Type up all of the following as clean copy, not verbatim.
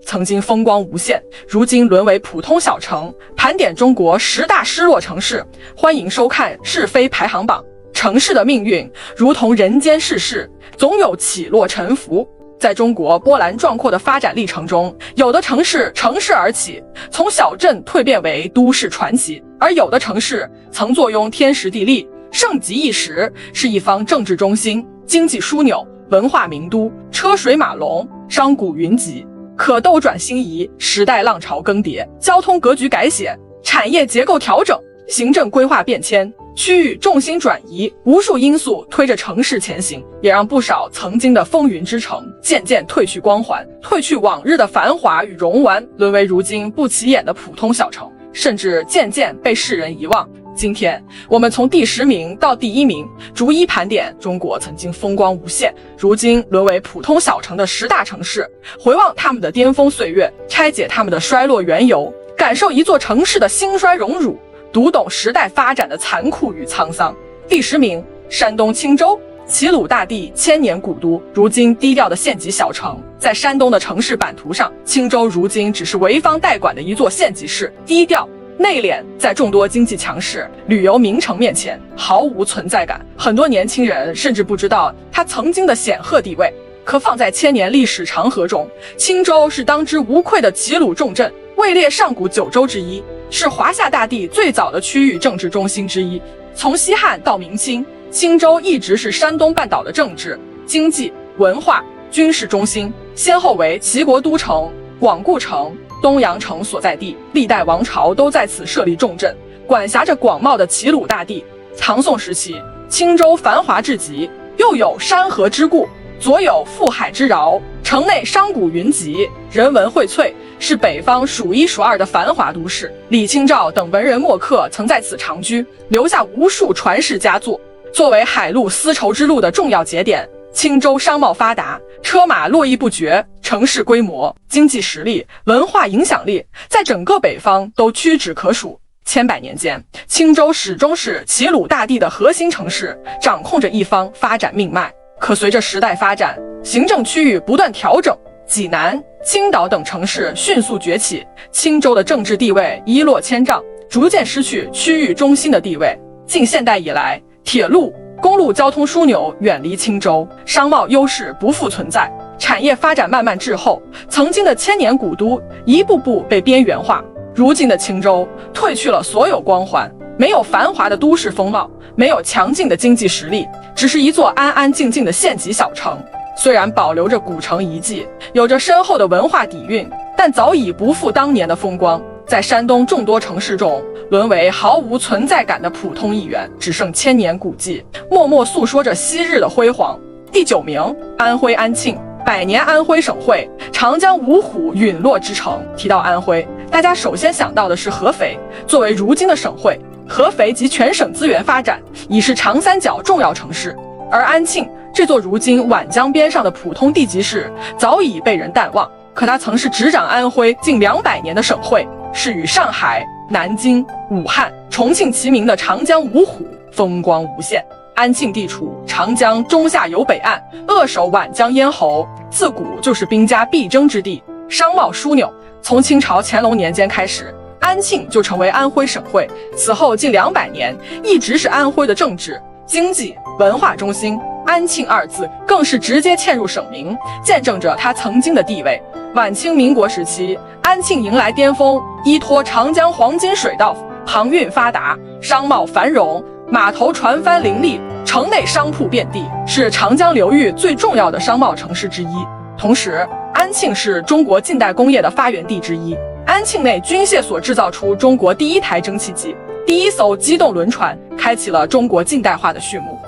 曾经风光无限，如今沦为普通小城。盘点中国10大失落城市，欢迎收看是非排行榜。城市的命运如同人间世事，总有起落沉浮。在中国波澜壮阔的发展历程中，有的城市乘势而起，从小镇蜕变为都市传奇；而有的城市曾坐拥天时地利，盛极一时，是一方政治中心、经济枢纽、文化名都，车水马龙，商贾云集。可斗转星移，时代浪潮更迭，交通格局改写，产业结构调整，行政规划变迁，区域重心转移，无数因素推着城市前行，也让不少曾经的风云之城渐渐褪去光环，褪去往日的繁华与荣玩，沦为如今不起眼的普通小城，甚至渐渐被世人遗忘。今天我们从第10名到第1名，逐一盘点中国曾经风光无限，如今沦为普通小城的10大城市，回望他们的巅峰岁月，拆解他们的衰落缘由，感受一座城市的兴衰荣辱，读懂时代发展的残酷与沧桑。第10名，山东青州，齐鲁大地千年古都，如今低调的县级小城。在山东的城市版图上，青州如今只是潍坊代管的一座县级市，低调内敛，在众多经济强势、旅游名城面前毫无存在感。很多年轻人甚至不知道它曾经的显赫地位。可放在千年历史长河中，青州是当之无愧的齐鲁重镇，位列上古9州之一，是华夏大地最早的区域政治中心之一。从西汉到明清，青州一直是山东半岛的政治、经济、文化、军事中心，先后为齐国都城、广固城、东阳城所在地，历代王朝都在此设立重镇，管辖着广袤的齐鲁大地。唐宋时期，青州繁华至极，又有山河之固，左有富海之饶，城内商贾云集，人文荟萃，是北方数1数2的繁华都市。李清照等文人墨客曾在此长居，留下无数传世佳作。作为海陆丝绸之路的重要节点，青州商贸发达，车马络绎不绝，城市规模、经济实力、文化影响力在整个北方都屈指可数。千百年间，青州始终是齐鲁大地的核心城市，掌控着一方发展命脉。可随着时代发展，行政区域不断调整，济南、青岛等城市迅速崛起，青州的政治地位一落千丈，逐渐失去区域中心的地位。近现代以来，铁路、公路交通枢纽远离青州，商贸优势不复存在，产业发展慢慢滞后，曾经的千年古都一步步被边缘化。如今的青州褪去了所有光环，没有繁华的都市风貌，没有强劲的经济实力，只是一座安安静静的县级小城。虽然保留着古城遗迹，有着深厚的文化底蕴，但早已不复当年的风光，在山东众多城市中沦为毫无存在感的普通一员，只剩千年古迹，默默诉说着昔日的辉煌。第9名，安徽安庆，百年安徽省会，长江五虎陨落之城。提到安徽，大家首先想到的是合肥。作为如今的省会，合肥集全省资源发展，已是长三角重要城市。而安庆这座如今皖江边上的普通地级市早已被人淡忘，可它曾是执掌安徽近200年的省会，是与上海、南京、武汉、重庆齐名的长江五虎，风光无限。安庆地处长江中下游北岸，扼守皖江咽喉，自古就是兵家必争之地，商贸枢纽。从清朝乾隆年间开始，安庆就成为安徽省会，此后近200年一直是安徽的政治、经济、文化中心。安庆2字更是直接嵌入省名，见证着它曾经的地位。晚清民国时期，安庆迎来巅峰，依托长江黄金水道，航运发达，商贸繁荣，码头船帆林立，城内商铺遍地，是长江流域最重要的商贸城市之一。同时，安庆是中国近代工业的发源地之一，安庆内军械所制造出中国第1台蒸汽机，第1艘机动轮船，开启了中国近代化的序幕。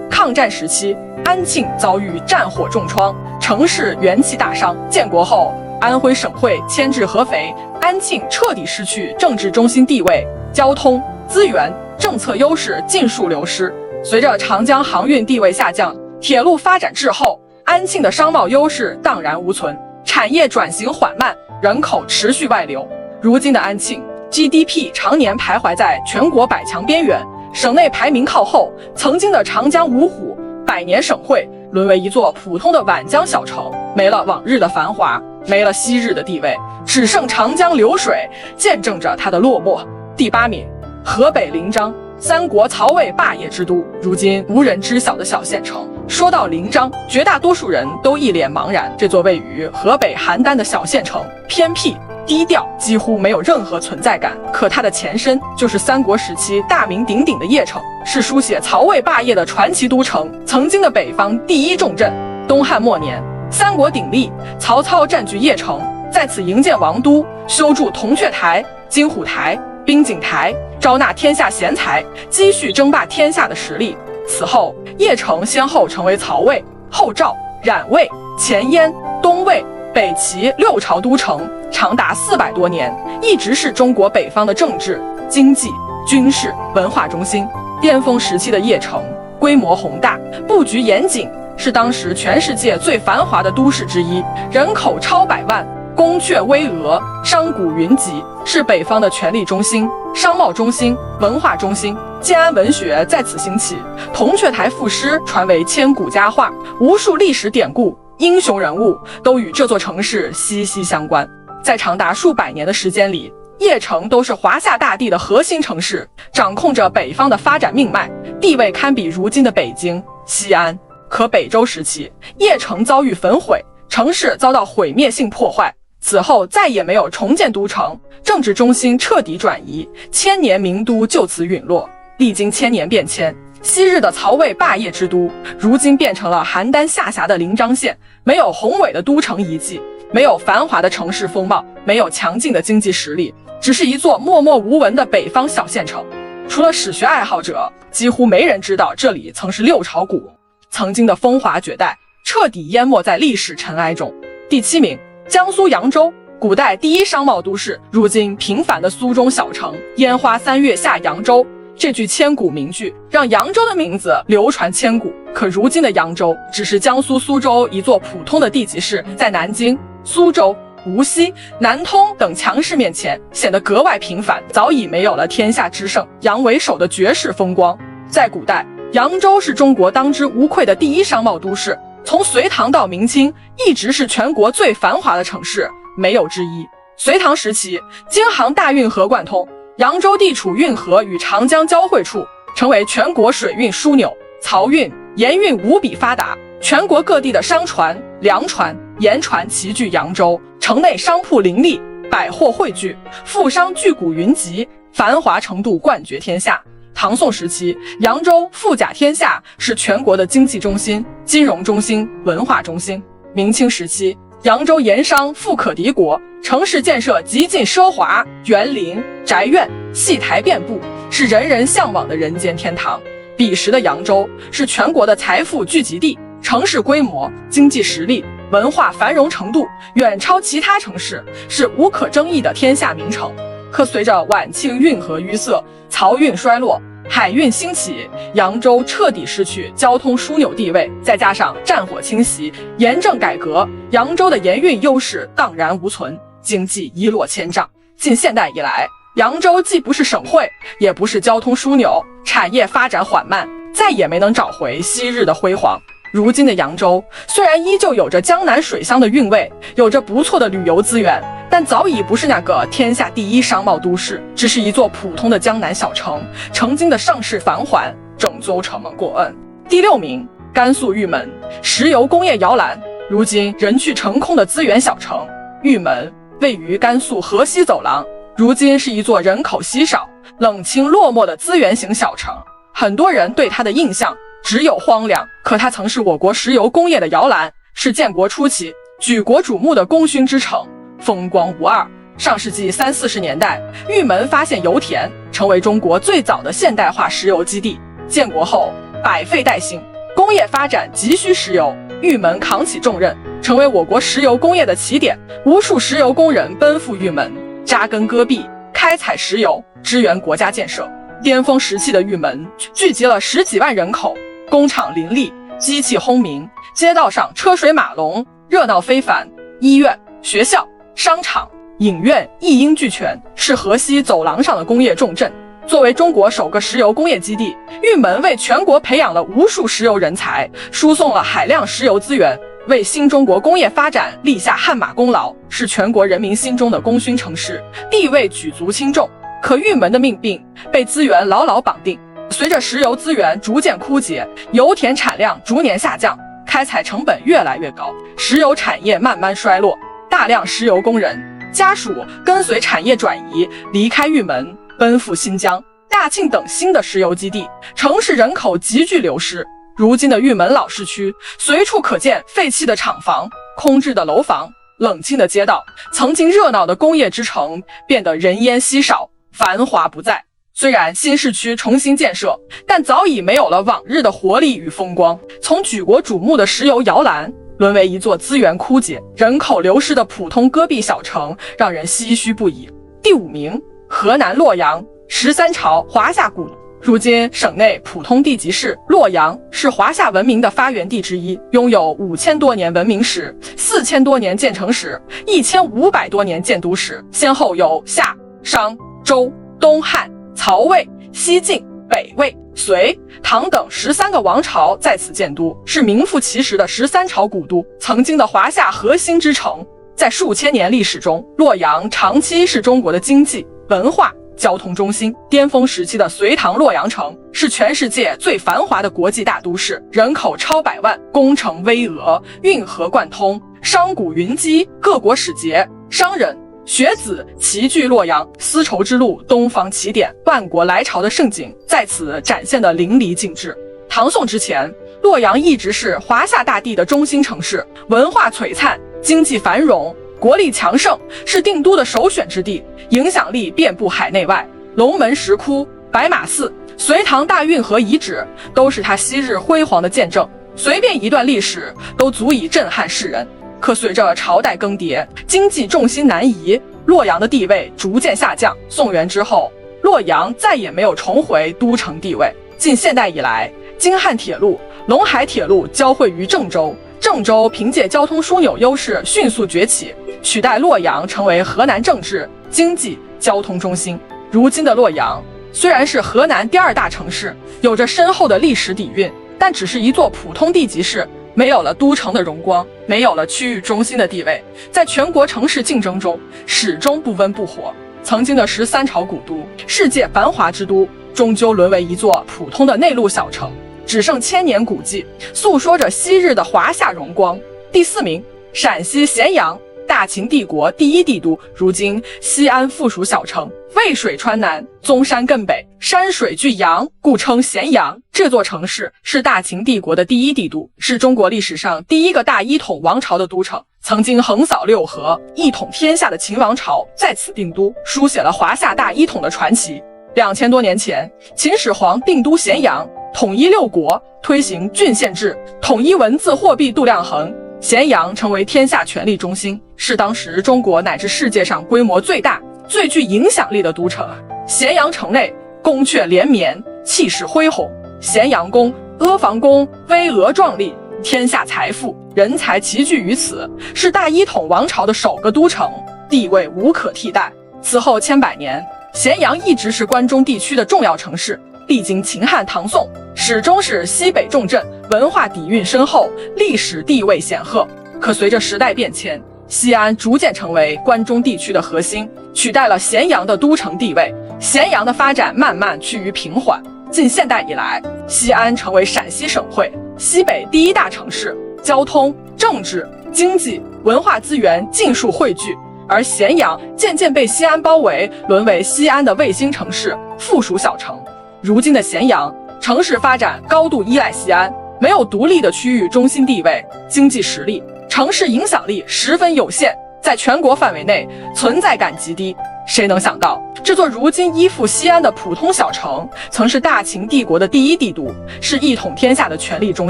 抗战时期，安庆遭遇战火重创，城市元气大伤。建国后，安徽省会迁至合肥，安庆彻底失去政治中心地位，交通、资源、政策优势尽数流失。随着长江航运地位下降，铁路发展滞后，安庆的商贸优势荡然无存，产业转型缓慢，人口持续外流。如今的安庆 GDP 常年徘徊在全国100强边缘，省内排名靠后。曾经的长江五虎、百年省会沦为一座普通的皖江小城，没了往日的繁华，没了昔日的地位，只剩长江流水见证着它的落寞。第8名，河北临漳，三国曹魏霸业之都，如今无人知晓的小县城。说到临漳，绝大多数人都一脸茫然。这座位于河北邯郸的小县城，偏僻低调，几乎没有任何存在感。可它的前身就是三国时期大名鼎鼎的邺城，是书写曹魏霸业的传奇都城，曾经的北方第一重镇。东汉末年，三国鼎立，曹操占据邺城，在此营建王都，修筑铜雀台、金虎台、滨景台，招纳天下贤才，积蓄争霸天下的实力。此后，邺城先后成为曹魏、后赵、冉魏、前燕、东魏、北齐6朝都城，长达400多年，一直是中国北方的政治、经济、军事、文化中心。巅峰时期的邺城规模宏大，布局严谨，是当时全世界最繁华的都市之一，人口超100万，宫阙巍峨，商贾云集，是北方的权力中心、商贸中心、文化中心。建安文学在此兴起，铜雀台赋诗传为千古佳话，无数历史典故、英雄人物都与这座城市息息相关。在长达数百年的时间里，邺城都是华夏大地的核心城市，掌控着北方的发展命脉，地位堪比如今的北京、西安。可北周时期，邺城遭遇焚毁，城市遭到毁灭性破坏，此后再也没有重建都城，政治中心彻底转移，千年名都就此陨落。历经千年变迁，昔日的曹魏霸业之都，如今变成了邯郸下辖的临漳县，没有宏伟的都城遗迹，没有繁华的城市风貌，没有强劲的经济实力，只是一座默默无闻的北方小县城。除了史学爱好者，几乎没人知道这里曾是6朝古，曾经的风华绝代彻底淹没在历史尘埃中。第7名，江苏扬州，古代第一商贸都市，如今平凡的苏中小城。烟花3月下扬州，这句千古名句让扬州的名字流传千古。可如今的扬州只是江苏苏州一座普通的地级市，在南京、苏州、无锡、南通等强势面前显得格外平凡，早已没有了天下之盛、扬为首的绝世风光。在古代，扬州是中国当之无愧的第一商贸都市，从隋唐到明清一直是全国最繁华的城市，没有之一。隋唐时期，京杭大运河贯通，扬州地处运河与长江交汇处，成为全国水运枢纽，漕运、盐运无比发达，全国各地的商船、粮船、盐船齐聚扬州，城内商铺林立，百货汇聚，富商巨贾云集，繁华程度冠绝天下。唐宋时期，扬州富甲天下，是全国的经济中心、金融中心、文化中心。明清时期，扬州盐商富可敌国，城市建设极尽奢华，园林、宅院、戏台遍布，是人人向往的人间天堂。彼时的扬州是全国的财富聚集地，城市规模、经济实力、文化繁荣程度远超其他城市，是无可争议的天下名城。可随着晚清运河淤塞，漕运衰落，海运兴起，扬州彻底失去交通枢纽地位，再加上战火侵袭、盐政改革，扬州的盐运优势荡然无存，经济一落千丈。近现代以来，扬州既不是省会，也不是交通枢纽，产业发展缓慢，再也没能找回昔日的辉煌。如今的扬州虽然依旧有着江南水乡的韵味，有着不错的旅游资源，但早已不是那个天下第一商贸都市，只是一座普通的江南小城，曾经的盛世繁华整座城门过恩。第6名，甘肃玉门，石油工业摇篮，如今人去城空的资源小城。玉门位于甘肃河西走廊，如今是一座人口稀少、冷清落寞的资源型小城，很多人对它的印象只有荒凉，可它曾是我国石油工业的摇篮，是建国初期举国瞩目的功勋之城，风光无二。上世纪30、40年代，玉门发现油田，成为中国最早的现代化石油基地。建国后百废待兴，工业发展急需石油，玉门扛起重任，成为我国石油工业的起点。无数石油工人奔赴玉门，扎根戈壁，开采石油，支援国家建设。巅峰时期的玉门聚集了10几万人口，工厂林立，机器轰鸣，街道上车水马龙，热闹非凡。医院、学校、商场、影院一应俱全，是河西走廊上的工业重镇。作为中国首个石油工业基地，玉门为全国培养了无数石油人才，输送了海量石油资源，为新中国工业发展立下汗马功劳，是全国人民心中的功勋城市，地位举足轻重。可玉门的命运被资源牢牢绑定，随着石油资源逐渐枯竭，油田产量逐年下降，开采成本越来越高，石油产业慢慢衰落，大量石油工人家属跟随产业转移，离开玉门，奔赴新疆、大庆等新的石油基地，城市人口急剧流失。如今的玉门老市区，随处可见废弃的厂房、空置的楼房、冷清的街道，曾经热闹的工业之城变得人烟稀少，繁华不再。虽然新市区重新建设，但早已没有了往日的活力与风光，从举国瞩目的石油摇篮，沦为一座资源枯竭、人口流失的普通戈壁小城，让人唏嘘不已。第5名，河南洛阳13朝华夏古都。如今省内普通地级市洛阳是华夏文明的发源地之一，拥有5000多年文明史、4000多年建城史、1500多年建都史，先后有夏、商、周、东汉、曹魏、西晋、北魏、隋、唐等13个王朝在此建都，是名副其实的13朝古都，曾经的华夏核心之城。在数千年历史中，洛阳长期是中国的经济、文化、交通中心。巅峰时期的隋唐洛阳城是全世界最繁华的国际大都市，人口超100万，工程巍峨，运河贯通，商贾云集，各国使节、商人、学子齐聚洛阳，丝绸之路东方起点，万国来朝的盛景在此展现得淋漓尽致。唐宋之前，洛阳一直是华夏大地的中心城市，文化璀璨，经济繁荣，国力强盛，是定都的首选之地，影响力遍布海内外。龙门石窟、白马寺、隋唐大运河遗址都是它昔日辉煌的见证，随便一段历史都足以震撼世人。可随着朝代更迭，经济重心南移，洛阳的地位逐渐下降。宋元之后，洛阳再也没有重回都城地位。近现代以来，京汉铁路、陇海铁路交汇于郑州，郑州凭借交通枢纽优势迅速崛起，取代洛阳成为河南政治、经济、交通中心。如今的洛阳虽然是河南第2大城市，有着深厚的历史底蕴，但只是一座普通地级市，没有了都城的荣光，没有了区域中心的地位，在全国城市竞争中始终不温不火。曾经的13朝古都、世界繁华之都，终究沦为一座普通的内陆小城，只剩千年古迹，诉说着昔日的华夏荣光。第4名，陕西咸阳，大秦帝国第1帝都，如今西安附属小城，渭水川南，宗山艮北，山水俱扬，故称咸阳。这座城市是大秦帝国的第1帝都，是中国历史上第一个大一统王朝的都城，曾经横扫6合，一统天下的秦王朝在此定都，书写了华夏大一统的传奇。2000多年前，秦始皇定都咸阳，统一6国，推行郡县制，统一文字货币度量衡，咸阳成为天下权力中心，是当时中国乃至世界上规模最大、最具影响力的都城。咸阳城内宫阙连绵，气势恢宏，咸阳宫、阿房宫巍峨壮丽，天下财富、人才齐聚于此，是大一统王朝的首个都城，地位无可替代。此后千百年，咸阳一直是关中地区的重要城市，历经秦汉唐宋，始终是西北重镇，文化底蕴深厚，历史地位显赫。可随着时代变迁，西安逐渐成为关中地区的核心，取代了咸阳的都城地位，咸阳的发展慢慢趋于平缓。近现代以来，西安成为陕西省会、西北第1大城市，交通、政治、经济、文化资源尽数汇聚，而咸阳渐渐被西安包围，沦为西安的卫星城市、附属小城。如今的咸阳，城市发展高度依赖西安，没有独立的区域中心地位，经济实力、城市影响力十分有限，在全国范围内存在感极低。谁能想到，这座如今依附西安的普通小城，曾是大秦帝国的第1帝都，是一统天下的权力中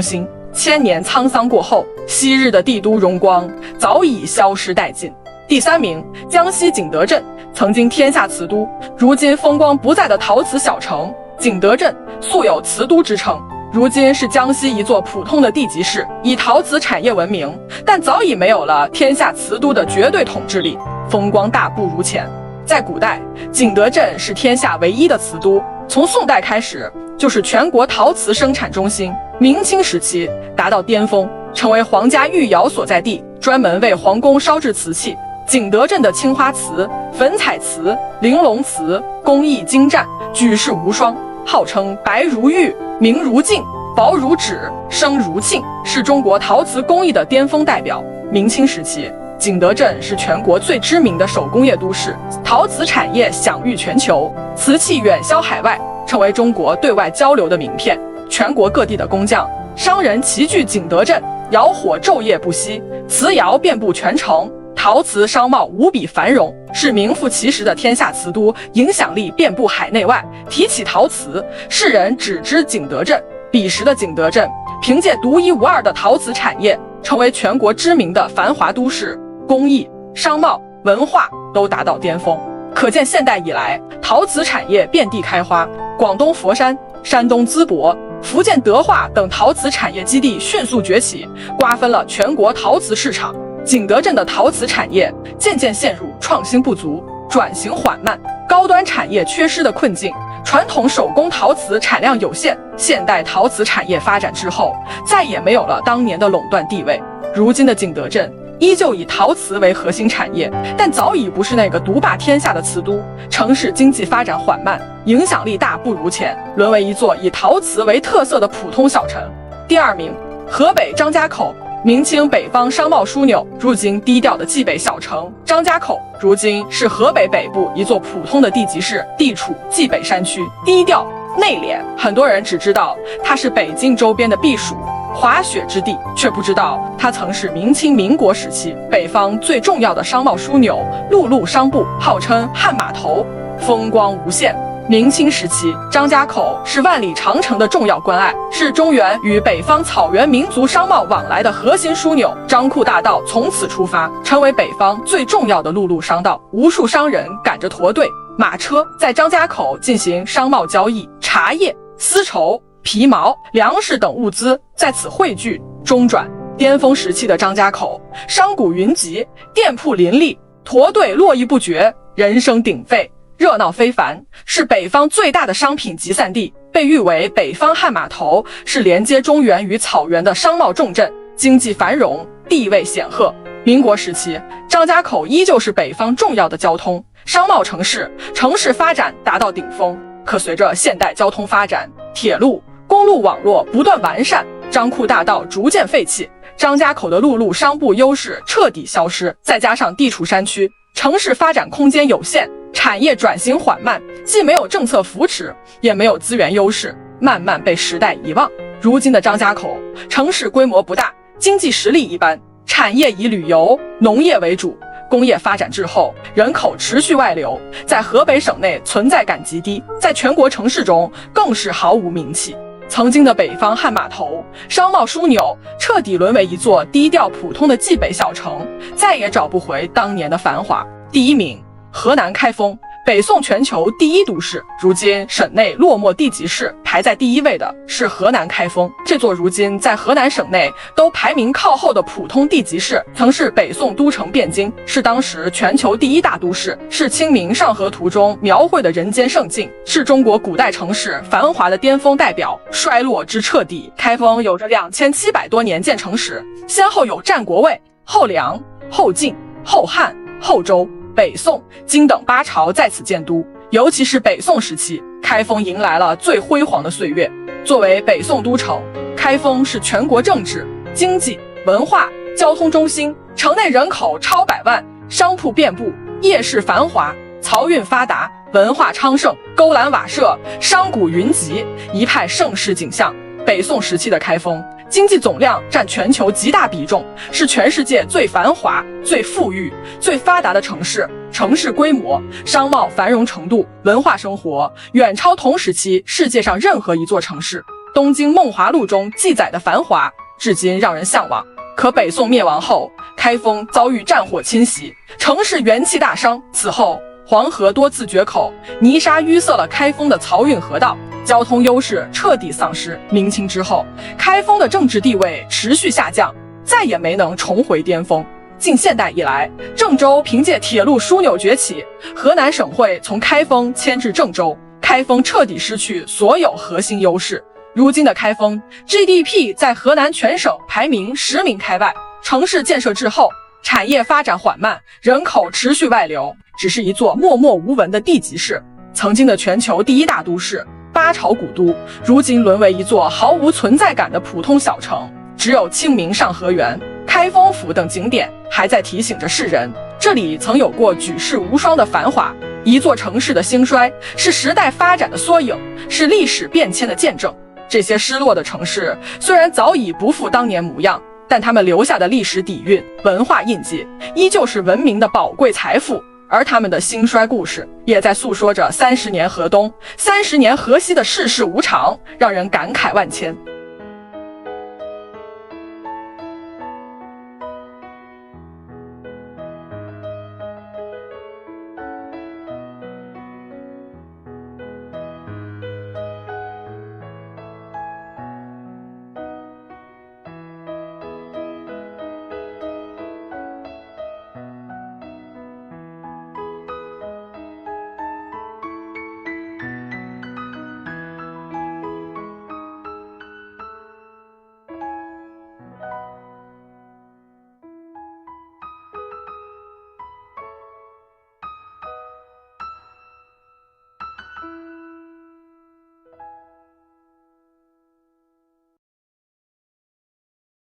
心。千年沧桑过后，昔日的帝都荣光早已消失殆尽。第3名，江西景德镇，曾经天下瓷都，如今风光不再的陶瓷小城。景德镇素有瓷都之称，如今是江西一座普通的地级市，以陶瓷产业闻名，但早已没有了天下瓷都的绝对统治力。风光大不如前。在古代，景德镇是天下唯一的瓷都，从宋代开始就是全国陶瓷生产中心。明清时期达到巅峰，成为皇家御窑所在地，专门为皇宫烧制瓷器。景德镇的青花瓷、粉彩瓷、玲珑瓷工艺精湛，举世无双，号称白如玉、明如镜、薄如纸、声如磬，是中国陶瓷工艺的巅峰代表。明清时期，景德镇是全国最知名的手工业都市，陶瓷产业享誉全球，瓷器远销海外，成为中国对外交流的名片。全国各地的工匠、商人齐聚景德镇，窑火昼夜不息，瓷窑遍布全城，陶瓷商贸无比繁荣，是名副其实的天下瓷都，影响力遍布海内外。提起陶瓷，世人只知景德镇。彼时的景德镇凭借独一无二的陶瓷产业，成为全国知名的繁华都市，工艺、商贸、文化都达到巅峰。可见现代以来，陶瓷产业遍地开花，广东佛山、山东淄博、福建德化等陶瓷产业基地迅速崛起，瓜分了全国陶瓷市场。景德镇的陶瓷产业渐渐陷入创新不足、转型缓慢、高端产业缺失的困境，传统手工陶瓷产量有限。现代陶瓷产业发展之后，再也没有了当年的垄断地位。如今的景德镇依旧以陶瓷为核心产业，但早已不是那个独霸天下的瓷都。城市经济发展缓慢，影响力大不如前，沦为一座以陶瓷为特色的普通小城。第二名，河北张家口。明清北方商贸枢纽，如今低调的冀北小城张家口，如今是河北北部一座普通的地级市，地处冀北山区，低调内敛。很多人只知道它是北京周边的避暑滑雪之地，却不知道它曾是明清民国时期北方最重要的商贸枢纽，陆路商埠，号称汉码头，风光无限。明清时期，张家口是万里长城的重要关隘，是中原与北方草原民族商贸往来的核心枢纽。张库大道从此出发，成为北方最重要的陆路商道。无数商人赶着驼队、马车在张家口进行商贸交易，茶叶、丝绸、皮毛、粮食等物资在此汇聚中转。巅峰时期的张家口，商贾云集，店铺林立，驼队络绎不绝，人声鼎沸，热闹非凡，是北方最大的商品集散地，被誉为北方汉码头，是连接中原与草原的商贸重镇，经济繁荣，地位显赫。民国时期，张家口依旧是北方重要的交通、商贸城市，城市发展达到顶峰。可随着现代交通发展，铁路、公路网络不断完善，张库大道逐渐废弃，张家口的陆路商埠优势彻底消失，再加上地处山区，城市发展空间有限，产业转型缓慢，既没有政策扶持，也没有资源优势，慢慢被时代遗忘。如今的张家口，城市规模不大，经济实力一般，产业以旅游、农业为主，工业发展滞后，人口持续外流，在河北省内存在感极低，在全国城市中更是毫无名气。曾经的北方汉码头、商贸枢纽，彻底沦为一座低调普通的冀北小城，再也找不回当年的繁华。第一名，河南开封，北宋全球第一都市，如今省内落寞地级市排在第一位的是河南开封。这座如今在河南省内都排名靠后的普通地级市，曾是北宋都城汴京，是当时全球第一大都市，是《清明上河图》中描绘的人间胜境，是中国古代城市繁华的巅峰代表，衰落之彻底。开封有着2700多年建成史，先后有战国魏、后梁、后晋、后汉、后周、北宋、金等8朝在此建都，尤其是北宋时期，开封迎来了最辉煌的岁月。作为北宋都城，开封是全国政治、经济、文化、交通中心，城内人口超100万，商铺遍布，夜市繁华，漕运发达，文化昌盛，勾栏瓦舍，商贾云集，一派盛世景象。北宋时期的开封，经济总量占全球极大比重，是全世界最繁华、最富裕、最发达的城市。城市规模、商贸繁荣程度、文化生活远超同时期世界上任何一座城市。东京梦华录中记载的繁华，至今让人向往。可北宋灭亡后，开封遭遇战火侵袭，城市元气大伤。此后，黄河多次决口，泥沙淤塞了开封的漕运河道，交通优势彻底丧失。明清之后，开封的政治地位持续下降，再也没能重回巅峰。近现代以来，郑州凭借铁路枢纽崛起，河南省会从开封迁至郑州，开封彻底失去所有核心优势。如今的开封 GDP 在河南全省排名10名开外，城市建设滞后，产业发展缓慢，人口持续外流，只是一座默默无闻的地级市。曾经的全球第一大都市，八朝古都，如今沦为一座毫无存在感的普通小城。只有清明上河园、开封府等景点还在提醒着世人，这里曾有过举世无双的繁华。一座城市的兴衰，是时代发展的缩影，是历史变迁的见证。这些失落的城市虽然早已不复当年模样，但他们留下的历史底蕴、文化印记，依旧是文明的宝贵财富。而他们的兴衰故事，也在诉说着30年河东、30年河西的世事无常，让人感慨万千。